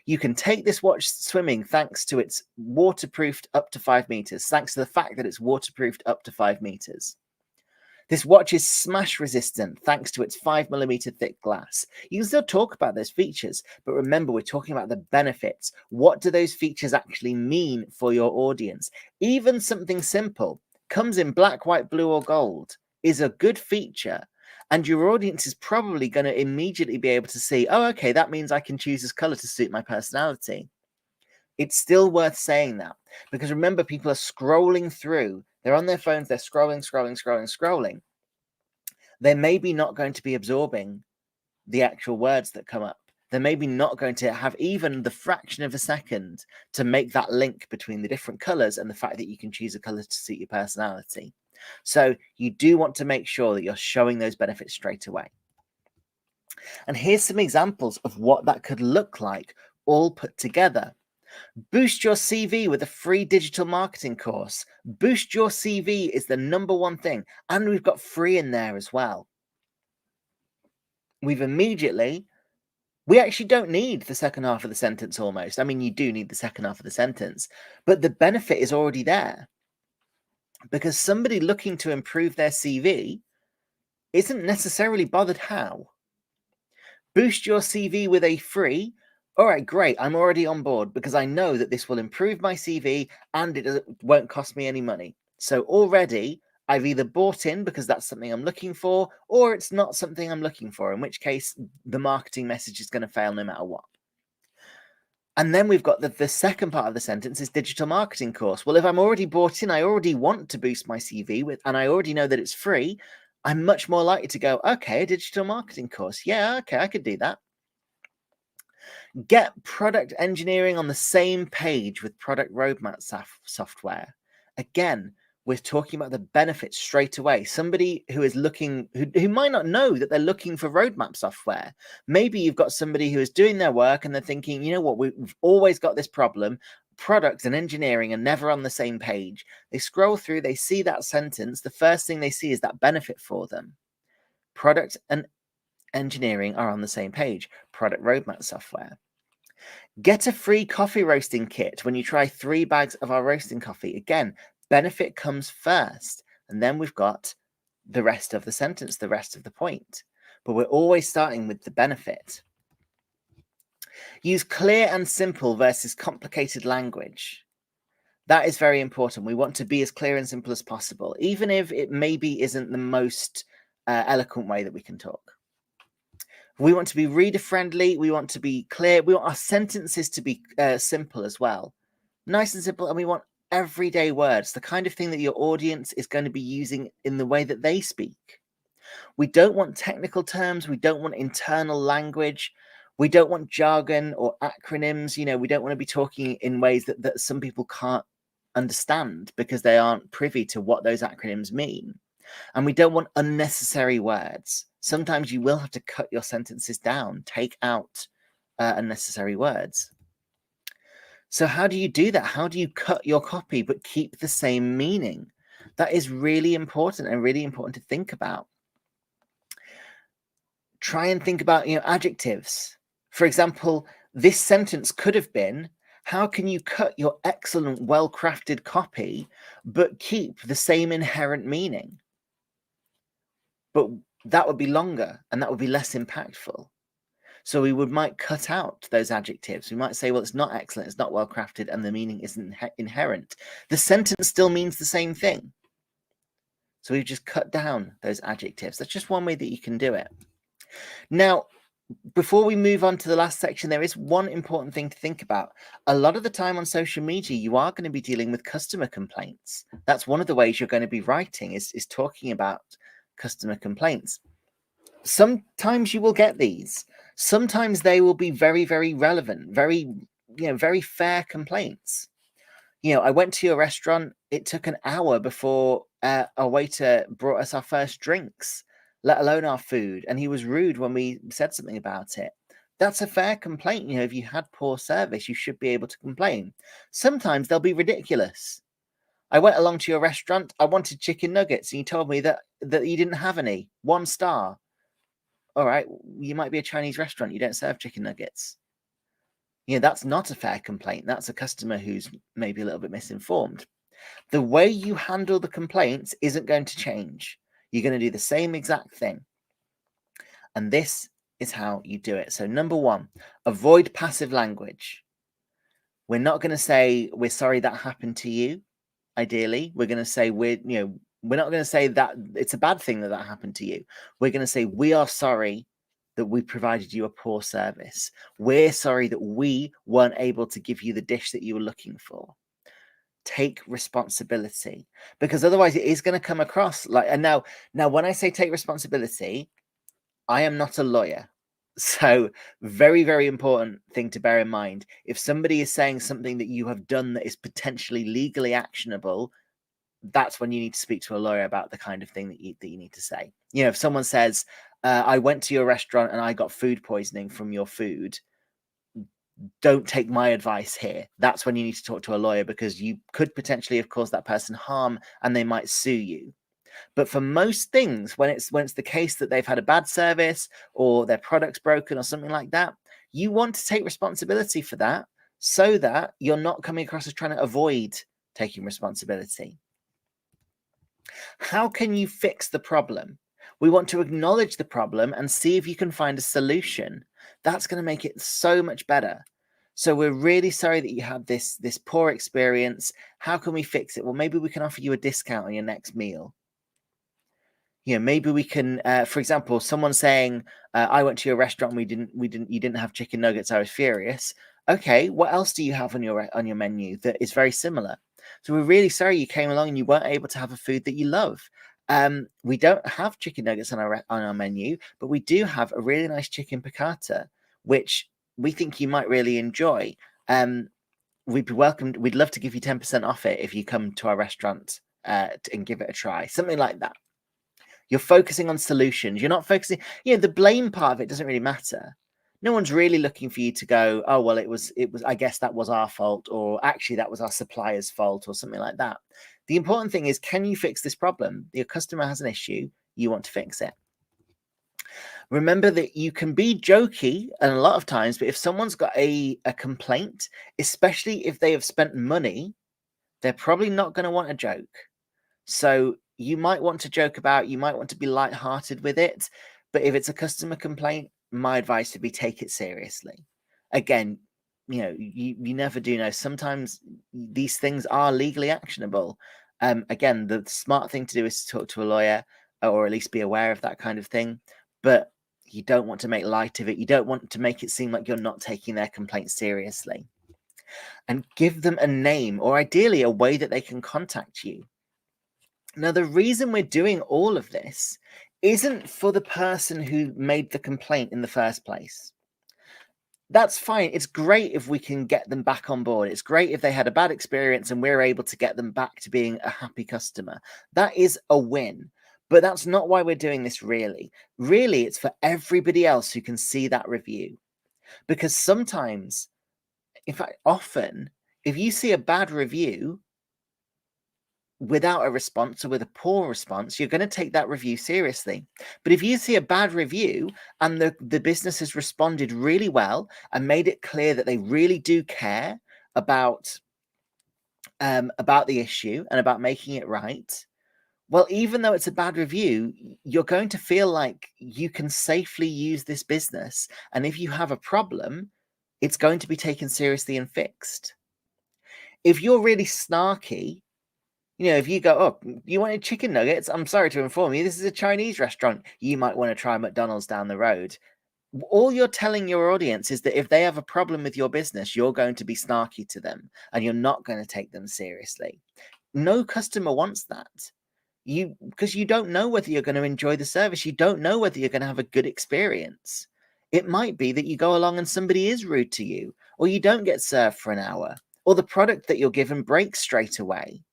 You can take this watch swimming thanks to its waterproofed up to 5 meters, thanks to the fact that it's waterproofed up to 5 meters. This watch is smash resistant thanks to its 5mm thick glass. You can still talk about those features, but remember, we're talking about the benefits. What do those features actually mean for your audience? Even something simple, comes in black, white, blue, or gold, is a good feature. And your audience is probably going to immediately be able to see, oh, okay, that means I can choose this color to suit my personality. It's still worth saying that, because remember, people are scrolling through. They're on their phones, they're scrolling. They're maybe not going to be absorbing the actual words that come up. They're maybe not going to have even the fraction of a second to make that link between the different colors and the fact that you can choose a color to suit your personality. So you do want to make sure that you're showing those benefits straight away. And here's some examples of what that could look like all put together. Boost your CV with a free digital marketing course. Boost your CV is the number one thing. And we've got free in there as well. We actually don't need the second half of the sentence almost. I mean, you do need the second half of the sentence, but the benefit is already there. Because somebody looking to improve their CV isn't necessarily bothered how. Boost your CV with a free. All right, great. I'm already on board because I know that this will improve my CV and it won't cost me any money. So already I've either bought in because that's something I'm looking for, or it's not something I'm looking for, in which case the marketing message is going to fail no matter what. And then we've got the second part of the sentence is digital marketing course. Well, if I'm already bought in, I already want to boost my CV with, and I already know that it's free, I'm much more likely to go, okay, a digital marketing course. Yeah, okay, I could do that. Get product engineering on the same page with product roadmap software. Again, we're talking about the benefits straight away. Somebody who is looking, who might not know that they're looking for roadmap software. Maybe you've got somebody who is doing their work and they're thinking, you know what, we've always got this problem. Products and engineering are never on the same page. They scroll through, they see that sentence. The first thing they see is that benefit for them. Product and engineering are on the same page. Product roadmap software. Get a free coffee roasting kit when you try 3 bags of our roasting coffee. Again, benefit comes first, and then we've got the rest of the sentence, the rest of the point. But we're always starting with the benefit. Use clear and simple versus complicated language. That is very important. We want to be as clear and simple as possible, even if it maybe isn't the most eloquent way that we can talk. We want to be reader friendly. We want to be clear. We want our sentences to be simple as well. Nice and simple. And we want everyday words, the kind of thing that your audience is going to be using in the way that they speak. We don't want technical terms. We don't want internal language. We don't want jargon or acronyms. You know, we don't want to be talking in ways that some people can't understand because they aren't privy to what those acronyms mean. And we don't want unnecessary words. Sometimes you will have to cut your sentences down, take out unnecessary words. So how do you do that? How do you cut your copy but keep the same meaning? That is really important and really important to think about. Try and think about, adjectives. For example, this sentence could have been, how can you cut your excellent, well-crafted copy but keep the same inherent meaning? But that would be longer and that would be less impactful. So we might cut out those adjectives. We might say, well, it's not excellent, it's not well crafted, and the meaning isn't inherent. The sentence still means the same thing. So we've just cut down those adjectives. That's just one way that you can do it. Now, before we move on to the last section, there is one important thing to think about. A lot of the time on social media, you are going to be dealing with customer complaints. That's one of the ways you're going to be writing is talking about customer complaints. Sometimes you will get these. Sometimes they will be very, very relevant, very fair complaints. I went to your restaurant. It took an hour before our waiter brought us our first drinks, let alone our food. And he was rude when we said something about it. That's a fair complaint. If you had poor service, you should be able to complain. Sometimes they'll be ridiculous. I went along to your restaurant. I wanted chicken nuggets, and you told me that you didn't have any. 1 star. All right, you might be a Chinese restaurant. You don't serve chicken nuggets. That's not a fair complaint. That's a customer who's maybe a little bit misinformed. The way you handle the complaints isn't going to change. You're going to do the same exact thing. And this is how you do it. So number 1, avoid passive language. We're not going to say, we're sorry that happened to you. Ideally, we're going to say, we're not going to say that it's a bad thing that happened to you. We're going to say, we are sorry that we provided you a poor service. We're sorry that we weren't able to give you the dish that you were looking for. Take responsibility, because otherwise it is going to come across like, and now when I say take responsibility, I am not a lawyer. So very, very important thing to bear in mind. If somebody is saying something that you have done that is potentially legally actionable, that's when you need to speak to a lawyer about the kind of thing that you need to say. If someone says, I went to your restaurant and I got food poisoning from your food, don't take my advice here. That's when you need to talk to a lawyer, because you could potentially have caused that person harm and they might sue you. But for most things, when it's the case that they've had a bad service or their product's broken or something like that, you want to take responsibility for that so that you're not coming across as trying to avoid taking responsibility. How can you fix the problem? We want to acknowledge the problem and see if you can find a solution. That's going to make it so much better. So we're really sorry that you had this poor experience. How can we fix it? Well, maybe we can offer you a discount on your next meal. Maybe we can, for example, someone saying, I went to your restaurant and you didn't have chicken nuggets. I was furious. Okay, what else do you have on your menu that is very similar? So we're really sorry you came along and you weren't able to have a food that you love. We don't have chicken nuggets on our menu, but we do have a really nice chicken piccata, which we think you might really enjoy. We'd love to give you 10% off it if you come to our restaurant and give it a try. Something like that. You're focusing on solutions. You're not focusing, the blame part of it doesn't really matter. No one's really looking for you to go, oh, well, it was, I guess that was our fault, or actually that was our supplier's fault, or something like that. The important thing is, can you fix this problem? Your customer has an issue, you want to fix it. Remember that you can be jokey and a lot of times, but if someone's got a complaint, especially if they have spent money, they're probably not going to want a joke. So you might want to joke about, you might want to be lighthearted with it, but if it's a customer complaint, my advice would be take it seriously. Again, you never do know. Sometimes these things are legally actionable. Again, the smart thing to do is to talk to a lawyer, or at least be aware of that kind of thing. But you don't want to make light of it. You don't want to make it seem like you're not taking their complaint seriously. And give them a name, or ideally a way that they can contact you. Now, the reason we're doing all of this isn't for the person who made the complaint in the first place. That's fine. It's great if we can get them back on board. It's great if they had a bad experience and we're able to get them back to being a happy customer. That is a win. But that's not why we're doing this, really. Really, it's for everybody else who can see that review. Because sometimes, in fact, often, if you see a bad review without a response or with a poor response, you're going to take that review seriously. But if you see a bad review and the business has responded really well and made it clear that they really do care about the issue and about making it right, well, even though it's a bad review, you're going to feel like you can safely use this business. And if you have a problem, it's going to be taken seriously and fixed. If you're really snarky, if you go, oh, you wanted chicken nuggets? I'm sorry to inform you, this is a Chinese restaurant. You might want to try McDonald's down the road. All you're telling your audience is that if they have a problem with your business, you're going to be snarky to them and you're not going to take them seriously. No customer wants that. Because you don't know whether you're going to enjoy the service. You don't know whether you're going to have a good experience. It might be that you go along and somebody is rude to you, or you don't get served for an hour, or the product that you're given breaks straight away.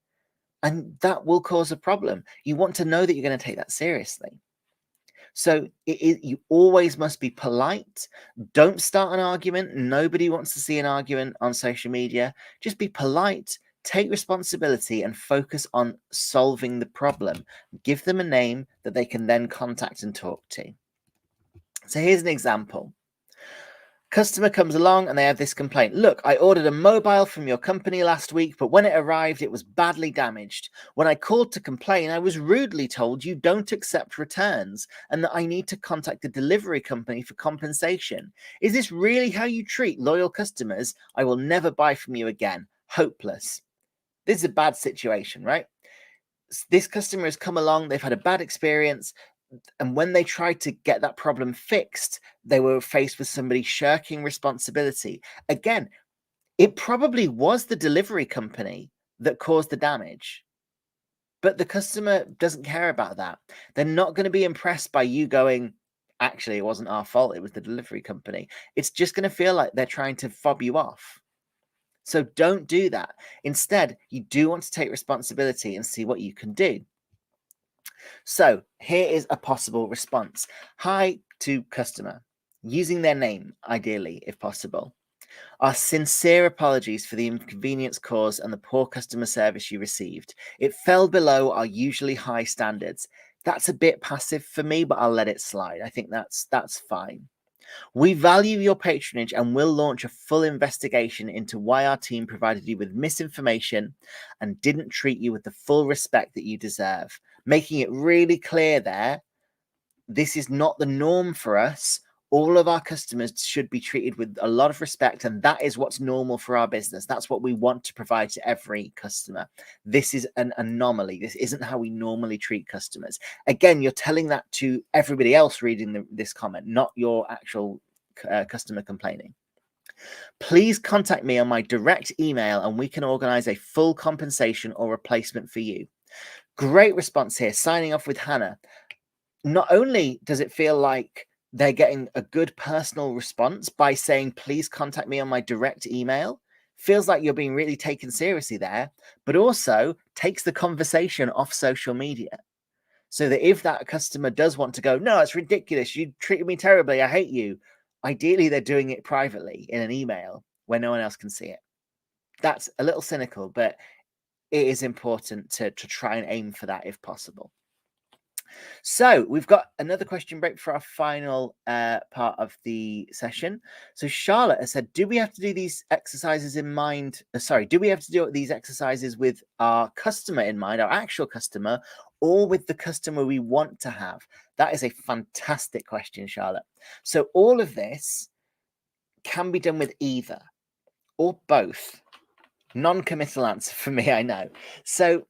And that will cause a problem. You want to know that you're going to take that seriously. So you always must be polite. Don't start an argument. Nobody wants to see an argument on social media. Just be polite, take responsibility, and focus on solving the problem. Give them a name that they can then contact and talk to. So here's an example. Customer comes along and they have this complaint. Look, I ordered a mobile from your company last week, but when it arrived, it was badly damaged. When I called to complain, I was rudely told you don't accept returns and that I need to contact the delivery company for compensation. Is this really how you treat loyal customers? I will never buy from you again. Hopeless. This is a bad situation, right? This customer has come along, they've had a bad experience. And when they tried to get that problem fixed, they were faced with somebody shirking responsibility. Again, it probably was the delivery company that caused the damage, but the customer doesn't care about that. They're not going to be impressed by you going, actually, it wasn't our fault, it was the delivery company. It's just going to feel like they're trying to fob you off. So don't do that. Instead, you do want to take responsibility and see what you can do. So here is a possible response. Hi to customer, using their name, ideally, if possible. Our sincere apologies for the inconvenience caused and the poor customer service you received. It fell below our usually high standards. That's a bit passive for me, but I'll let it slide. I think that's fine. We value your patronage and will launch a full investigation into why our team provided you with misinformation and didn't treat you with the full respect that you deserve. Making it really clear there, this is not the norm for us. All of our customers should be treated with a lot of respect, and that is what's normal for our business. That's what we want to provide to every customer. This is an anomaly. This isn't how we normally treat customers. Again, you're telling that to everybody else reading this comment, not your actual customer complaining. Please contact me on my direct email and we can organize a full compensation or replacement for you. Great response here. Signing off with Hannah. Not only does it feel like they're getting a good personal response by saying, please contact me on my direct email, feels like you're being really taken seriously there, but also takes the conversation off social media. So that if that customer does want to go, no, it's ridiculous, you treated me terribly, I hate you, ideally they're doing it privately in an email where no one else can see it. That's a little cynical, but it is important to try and aim for that if possible. So we've got another question break for our final part of the session. So Charlotte has said, do we have to do these exercises in mind? Do we have to do these exercises with our customer in mind, our actual customer, or with the customer we want to have? That is a fantastic question, Charlotte. So all of this can be done with either or both. Non-committal answer for me, I know. So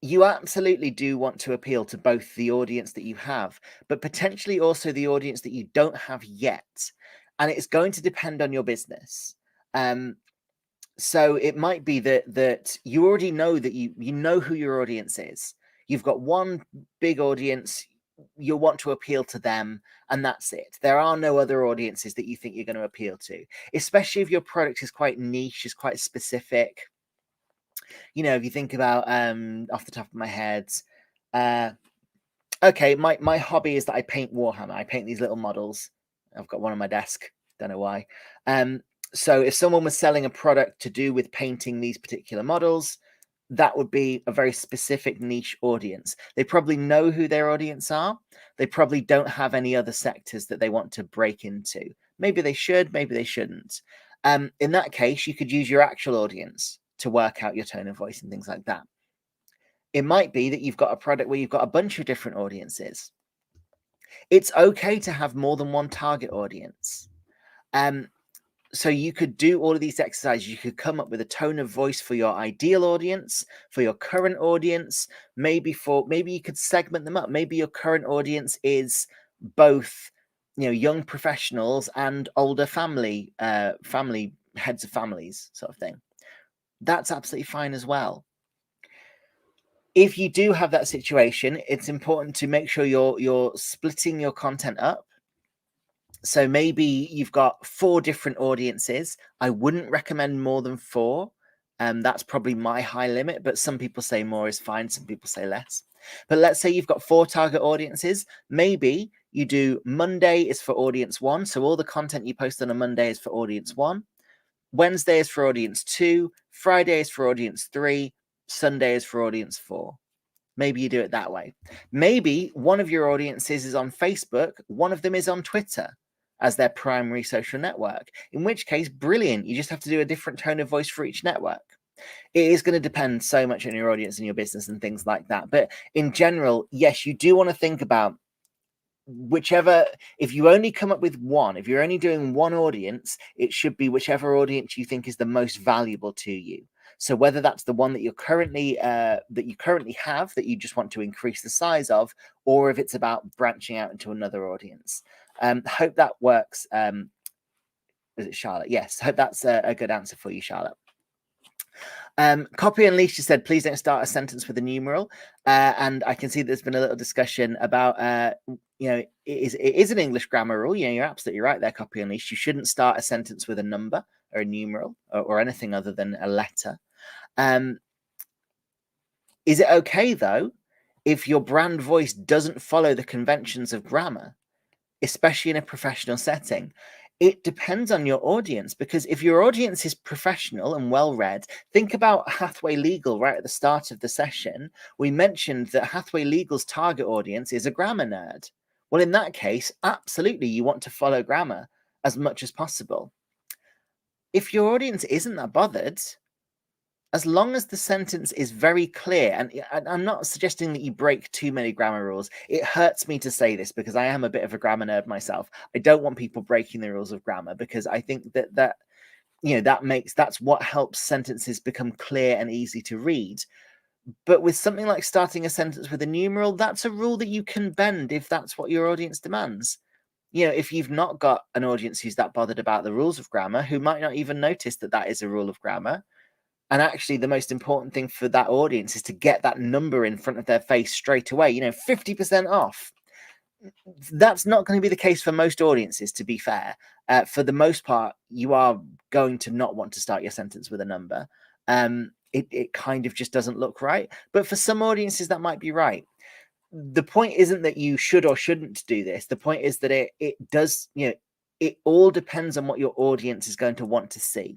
you absolutely do want to appeal to both the audience that you have, but potentially also the audience that you don't have yet. And it's going to depend on your business. So it might be that you already know that you know who your audience is. You've got one big audience, you'll want to appeal to them, and that's it. There are no other audiences that you think you're going to appeal to, especially if your product is quite niche, is quite specific. You know, if you think about off the top of my head, okay, my hobby is that I paint Warhammer. I paint these little models. I've got one on my desk. Don't know why. So if someone was selling a product to do with painting these particular models, that would be a very specific niche audience. They probably know who their audience are. They probably don't have any other sectors that they want to break into. Maybe they should, maybe they shouldn't. In that case, you could use your actual audience to work out your tone of voice and things like that. It might be that you've got a product where you've got a bunch of different audiences. It's okay to have more than one target audience. So you could do all of these exercises. You could come up with a tone of voice for your ideal audience, for your current audience. Maybe you could segment them up. Maybe your current audience is both, young professionals and older family heads of families, sort of thing. That's absolutely fine as well. If you do have that situation, it's important to make sure you're splitting your content up. So maybe you've got 4 different audiences. I wouldn't recommend more than 4. That's probably my high limit, but some people say more is fine. Some people say less. But let's say you've got 4 target audiences. Maybe you do Monday is for audience 1. So all the content you post on a Monday is for audience 1. Wednesday is for audience 2. Friday is for audience 3. Sunday is for audience 4. Maybe you do it that way. Maybe one of your audiences is on Facebook. One of them is on Twitter as their primary social network, in which case, brilliant. You just have to do a different tone of voice for each network. It is going to depend so much on your audience and your business and things like that. But in general, yes, you do want to think about whichever, if you only come up with one, if you're only doing one audience, it should be whichever audience you think is the most valuable to you. So whether that's the one that you currently have that you just want to increase the size of, or if it's about branching out into another audience. Hope that works. Is it Charlotte? Yes, hope that's a good answer for you, Charlotte. Copy Unleashed just said, please don't start a sentence with a numeral. And I can see there's been a little discussion about, it is an English grammar rule. You're absolutely right there, Copy Unleashed. You shouldn't start a sentence with a number or a numeral or anything other than a letter. Is it okay, though, if your brand voice doesn't follow the conventions of grammar, especially in a professional setting? It depends on your audience, because if your audience is professional and well-read, think about Hathaway Legal right at the start of the session. We mentioned that Hathaway Legal's target audience is a grammar nerd. Well, in that case, absolutely, you want to follow grammar as much as possible. If your audience isn't that bothered, as long as the sentence is very clear, and I'm not suggesting that you break too many grammar rules. It hurts me to say this because I am a bit of a grammar nerd myself. I don't want people breaking the rules of grammar, because I think that's what helps sentences become clear and easy to read. But with something like starting a sentence with a numeral, that's a rule that you can bend if that's what your audience demands. If you've not got an audience who's that bothered about the rules of grammar, who might not even notice that that is a rule of grammar, and actually, the most important thing for that audience is to get that number in front of their face straight away, 50% off. That's not going to be the case for most audiences, to be fair. For the most part, you are going to not want to start your sentence with a number. It kind of just doesn't look right. But for some audiences, that might be right. The point isn't that you should or shouldn't do this. The point is that it does, it all depends on what your audience is going to want to see.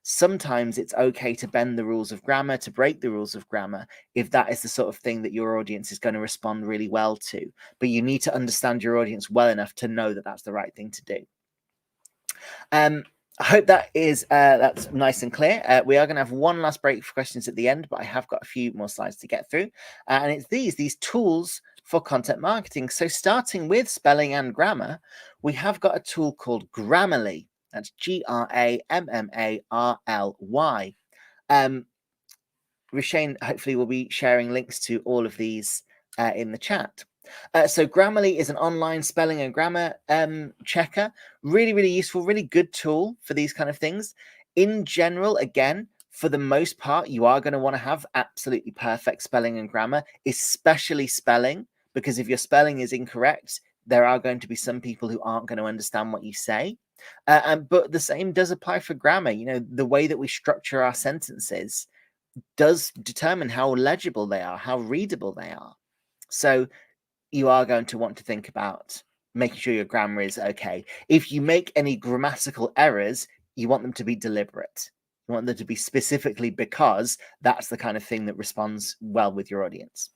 Sometimes it's okay to bend the rules of grammar, to break the rules of grammar, if that is the sort of thing that your audience is going to respond really well to. But you need to understand your audience well enough to know that that's the right thing to do. I hope that's nice and clear. We are going to have one last break for questions at the end, but I have got a few more slides to get through. And it's these tools for content marketing. So starting with spelling and grammar, we have got a tool called Grammarly. That's Grammarly. Rashane hopefully will be sharing links to all of these in the chat. So Grammarly is an online spelling and grammar checker. Really, really useful, really good tool for these kind of things. In general, again, for the most part, you are going to want to have absolutely perfect spelling and grammar, especially spelling, because if your spelling is incorrect, there are going to be some people who aren't going to understand what you say. But the same does apply for grammar. The way that we structure our sentences does determine how legible they are, how readable they are. So you are going to want to think about making sure your grammar is okay. If you make any grammatical errors, you want them to be deliberate. You want them to be specifically because that's the kind of thing that responds well with your audience.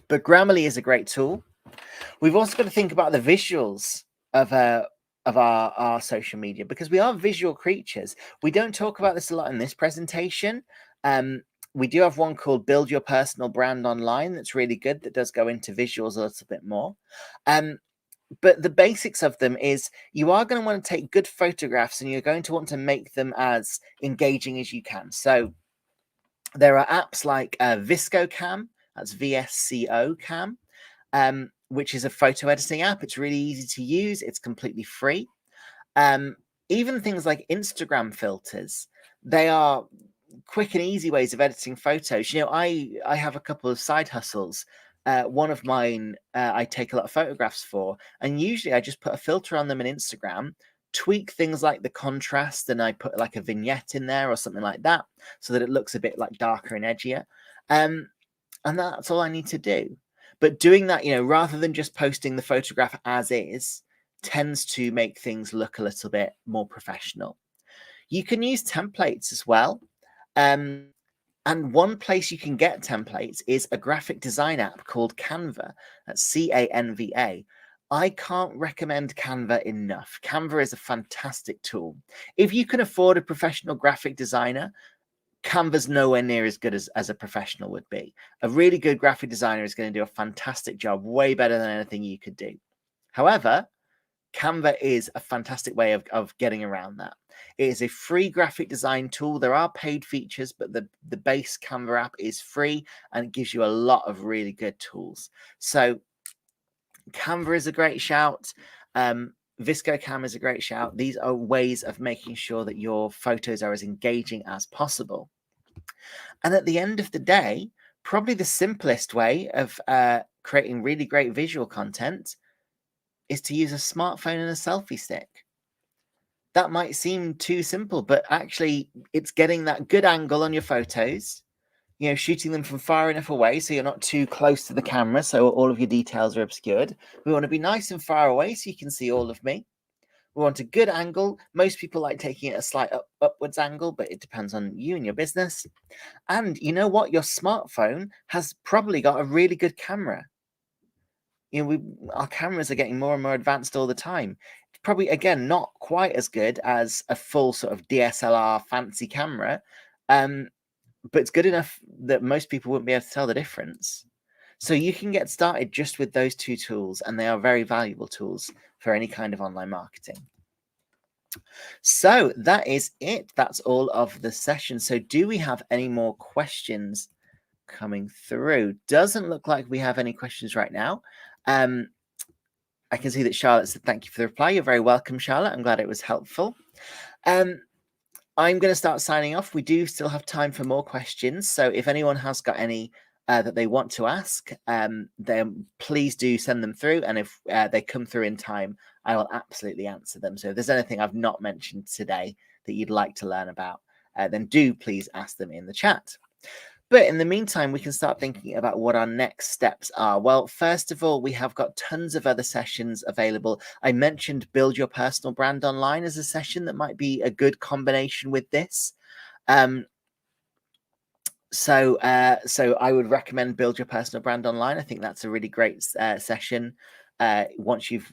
But Grammarly is a great tool. We've also got to think about the visuals of our social media, because we are visual creatures. We don't talk about this a lot in this presentation. We do have one called Build Your Personal Brand Online that's really good, that does go into visuals a little bit more. But the basics of them is you are going to want to take good photographs, and you're going to want to make them as engaging as you can. So there are apps like VSCO that's VSCO Cam, which is a photo editing app. It's really easy to use. It's completely free. Even things like Instagram filters, they are quick and easy ways of editing photos. I have a couple of side hustles. One of mine I take a lot of photographs for, and usually I just put a filter on them in Instagram, tweak things like the contrast, and I put like a vignette in there or something like that so that it looks a bit like darker and edgier. And that's all I need to do. But doing that, rather than just posting the photograph as is, tends to make things look a little bit more professional. You can use templates as well. And one place you can get templates is a graphic design app called Canva. That's Canva. I can't recommend Canva enough. Canva is a fantastic tool. If you can afford a professional graphic designer, Canva's nowhere near as good as a professional would be. A really good graphic designer is going to do a fantastic job, way better than anything you could do. However, Canva is a fantastic way of getting around that. It is a free graphic design tool. There are paid features, but the base Canva app is free and it gives you a lot of really good tools. So Canva is a great shout. ViscoCam is a great shout. These are ways of making sure that your photos are as engaging as possible. And at the end of the day, probably the simplest way of creating really great visual content is to use a smartphone and a selfie stick. That might seem too simple, but actually it's getting that good angle on your photos, shooting them from far enough away so you're not too close to the camera, so all of your details are obscured. We want to be nice and far away so you can see all of me. We want a good angle. Most people like taking it a slight upwards angle, but it depends on you and your business. And you know what? Your smartphone has probably got a really good camera. Our cameras are getting more and more advanced all the time. It's probably, again, not quite as good as a full sort of DSLR fancy camera, but it's good enough that most people wouldn't be able to tell the difference. So you can get started just with those two tools, and they are very valuable tools for any kind of online marketing. So that is it. That's all of the session. So do we have any more questions coming through? Doesn't look like we have any questions right now. I can see that Charlotte said thank you for the reply. You're very welcome, Charlotte. I'm glad it was helpful. I'm going to start signing off. We do still have time for more questions. So if anyone has got any that they want to ask, then please do send them through. And if they come through in time, I will absolutely answer them. So if there's anything I've not mentioned today that you'd like to learn about, then do please ask them in the chat. But in the meantime, we can start thinking about what our next steps are. Well, first of all, we have got tons of other sessions available. I mentioned Build Your Personal Brand Online as a session that might be a good combination with this. So I would recommend Build Your Personal Brand Online. I think that's a really great session once you've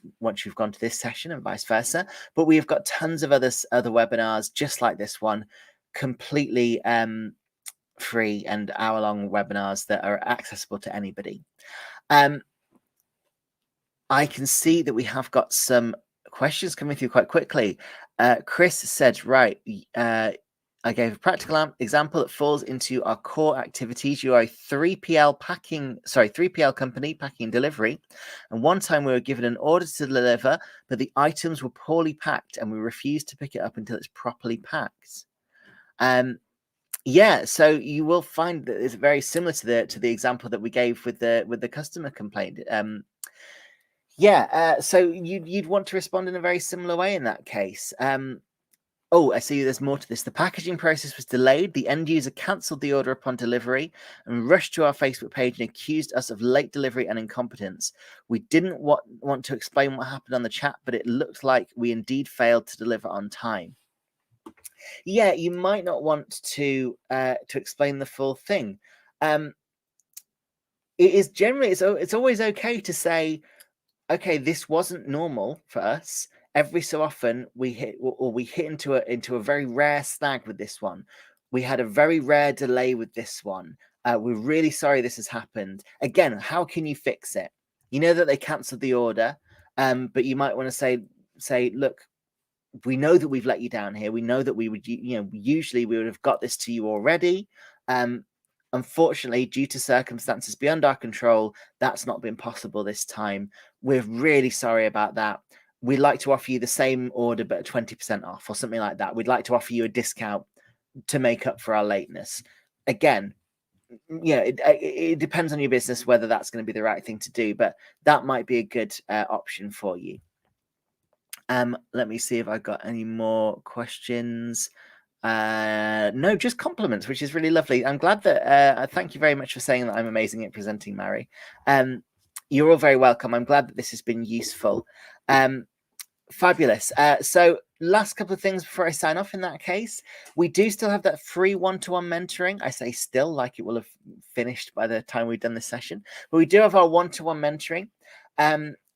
gone to this session and vice versa. But we have got tons of other webinars just like this one, completely free and hour-long webinars that are accessible to anybody. I can see that we have got some questions coming through quite quickly. Chris said, right, I gave a practical example that falls into our core activities. You are a 3PL company, packing and delivery. And one time we were given an order to deliver, but the items were poorly packed and we refused to pick it up until it's properly packed. Yeah, so you will find that it's very similar to the example that we gave with the customer complaint. So you'd want to respond in a very similar way in that case. Oh, I see there's more to this. The packaging process was delayed. The end user cancelled the order upon delivery and rushed to our Facebook page and accused us of late delivery and incompetence. We didn't want to explain what happened on the chat, but it looked like we indeed failed to deliver on time. Yeah, you might not want to explain the full thing. It is generally it's always okay to say, okay, this wasn't normal for us. Every so often we hit into a very rare snag with this one. We had a very rare delay with this one. We're really sorry this has happened. Again, how can you fix it? You know that they cancelled the order, but you might want to say, look, we know that we've let you down here. We know that we would, usually we would have got this to you already. Unfortunately, due to circumstances beyond our control, that's not been possible this time. We're really sorry about that. We'd like to offer you the same order, but 20% off or something like that. We'd like to offer you a discount to make up for our lateness. Again, it depends on your business whether that's going to be the right thing to do, but that might be a good option for you. Let me see if I've got any more questions. No, just compliments, which is really lovely. I'm glad that thank you very much for saying that I'm amazing at presenting, Mary. You're all very welcome. I'm glad that this has been useful. Fabulous. So last couple of things before I sign off. In that case, we do still have that free one-to-one mentoring. I say still, like it will have finished by the time we've done this session, but we do have our one-to-one mentoring.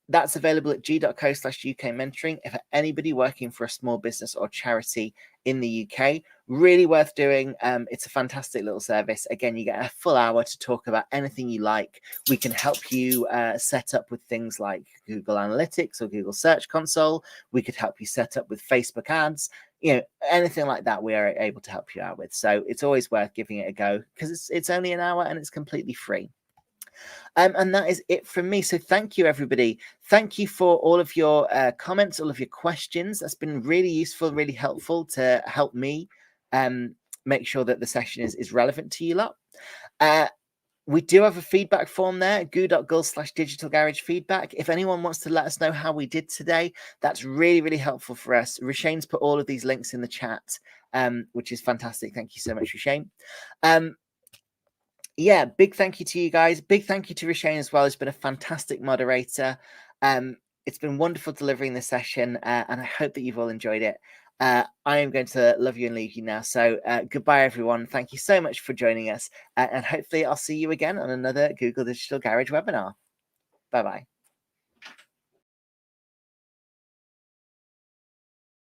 That's available at g.co/UK mentoring. If anybody working for a small business or charity in the UK, really worth doing. It's a fantastic little service. Again, you get a full hour to talk about anything you like. We can help you set up with things like Google Analytics or Google Search Console. We could help you set up with Facebook ads. Anything like that, we are able to help you out with. So it's always worth giving it a go because it's only an hour and it's completely free. And that is it from me. So thank you, everybody. Thank you for all of your comments, all of your questions. That's been really useful, really helpful to help me make sure that the session is relevant to you lot. We do have a feedback form there, goo.gul/digital garage feedback. If anyone wants to let us know how we did today, that's really, really helpful for us. Rishane's put all of these links in the chat, which is fantastic. Thank you so much, Rishane. Yeah, big thank you to you guys. Big thank you to Rishane as well. He's been a fantastic moderator. It's been wonderful delivering this session, and I hope that you've all enjoyed it. I am going to love you and leave you now. So goodbye, everyone. Thank you so much for joining us. And hopefully I'll see you again on another Google Digital Garage webinar. Bye-bye.